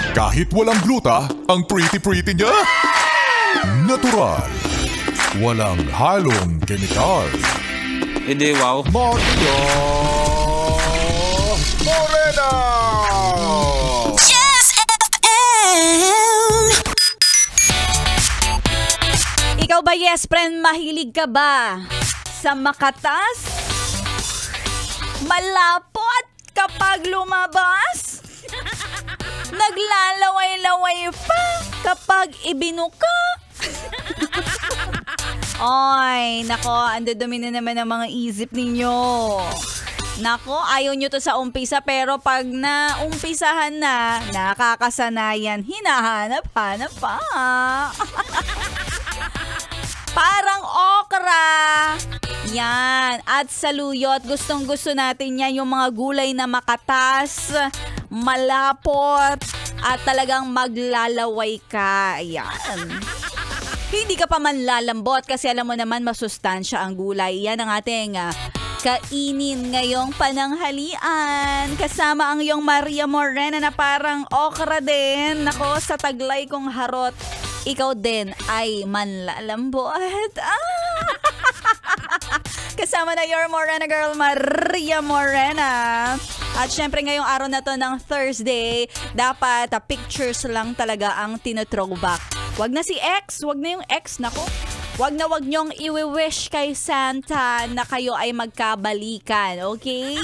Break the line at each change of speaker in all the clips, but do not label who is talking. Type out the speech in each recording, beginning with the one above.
Kahit walang gluta, ang pretty-pretty niya. Natural. Walang halong kemikal.
Hindi, wow.
Maria Morena!
Yes FM!
Ikaw ba, yes friend, mahilig ka ba sa makatas? Malapot kapag lumabas? Naglalaway-laway pa kapag ibinuka? Oy, nako, ang dudumi na naman ang mga isip ninyo. Nako, ayaw nyo to sa umpisa, pero pag naumpisahan na, nakakasanayan, hinahanap-hanap pa. Parang okra. Yan. At saluyot, gustong-gusto natin yan, yung mga gulay na makatas, malapot, at talagang maglalaway ka. Ayan. Hindi ka pa manlalambot kasi alam mo naman masustansya ang gulay. Yan ang ating kainin ngayong pananghalian. Kasama ang iyong Maria Morena na parang okra din. Nako, sa taglay kong harot, ikaw din ay manlalambot. Kasama na your Morena girl, Maria Morena. At syempre ngayong araw na to ng Thursday, dapat pictures lang talaga ang tinothrowback. Wag na si ex, wag na yung ex, nako. Wag nyong i-wish kay Santa na kayo ay magkabalikan, okay?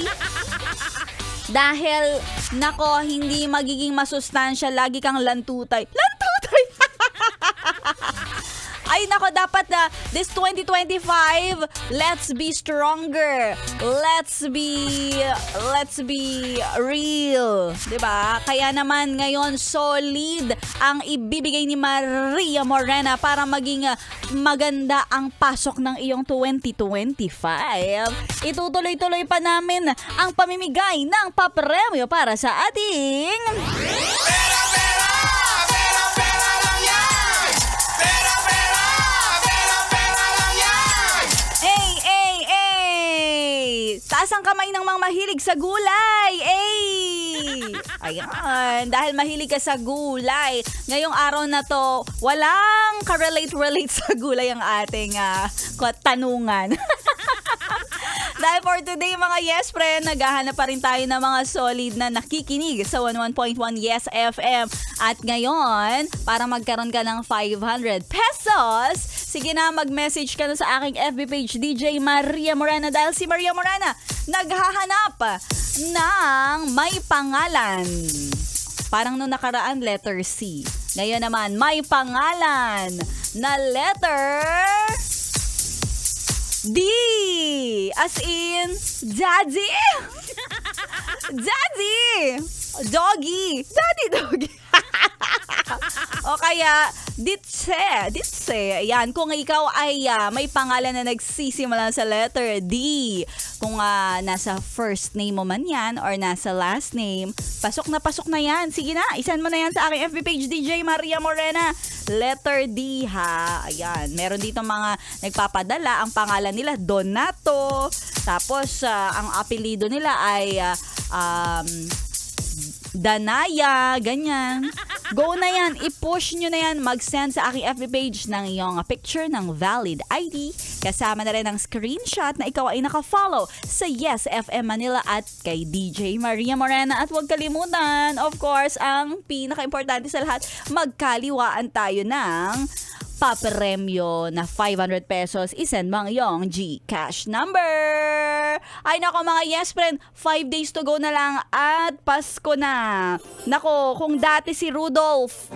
Dahil, nako, hindi magiging masustansya, lagi kang lantutay. Lantutay! Ay, nako, dapat na this 2025, let's be stronger. Let's be real. Diba? Kaya naman ngayon, solid ang ibibigay ni Maria Morena para maging maganda ang pasok ng iyong 2025. Itutuloy-tuloy pa namin ang pamimigay ng papremyo para sa ating... Taas ang kamay ng mga mahilig sa gulay. Ayan. Dahil mahilig ka sa gulay, ngayong araw na to, walang ka-relate sa gulay ang ating tanungan. Dahil for today, mga yes friend, naghahanap pa rin tayo ng mga solid na nakikinig sa 11.1 Yes FM. At ngayon, para magkaroon ka ng 500 pesos, sige na, mag-message ka na sa aking FB page, DJ Maria Morena. Dahil si Maria Morena, naghahanap ng may pangalan. Parang nung nakaraan, letter C. Ngayon naman, may pangalan na letter... D! As in, Daddy! Daddy! Doggy! Daddy Doggy! O kaya, Ditse. Ayan, kung ikaw ay may pangalan na nagsisimula sa letter D, kung nasa first name mo man yan or nasa last name, pasok na yan. Sige na, isan mo na yan sa aking FB page, DJ Maria Morena. Letter D ha. Ayan, meron dito mga nagpapadala. Ang pangalan nila, Donato. Tapos, ang apelido nila ay Danaya, ganyan. Go na yan, i-push nyo na yan, mag-send sa aking FB page ng iyong picture ng valid ID. Kasama na rin ang screenshot na ikaw ay naka-follow sa Yes FM Manila at kay DJ Maria Morena. At huwag kalimutan, of course, ang pinaka-importante sa lahat, magkaliwaan tayo ng papremyo na 500 pesos. Isend mo ang iyong GCash number. Ay nako mga yes friend, 5 days to go na lang at Pasko na. Nako, kung dati si Rudolph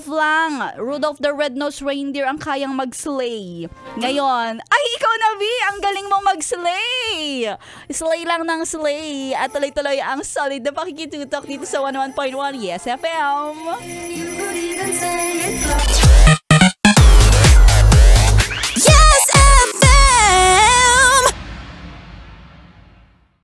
lang, Rudolph the Red-Nosed Reindeer ang kayang mag-slay. Ngayon, ay ikaw na Vi, ang galing mong mag-slay. Slay lang ng slay at tuloy-tuloy ang solid na pakikitutok dito sa 11.1 Yes FM.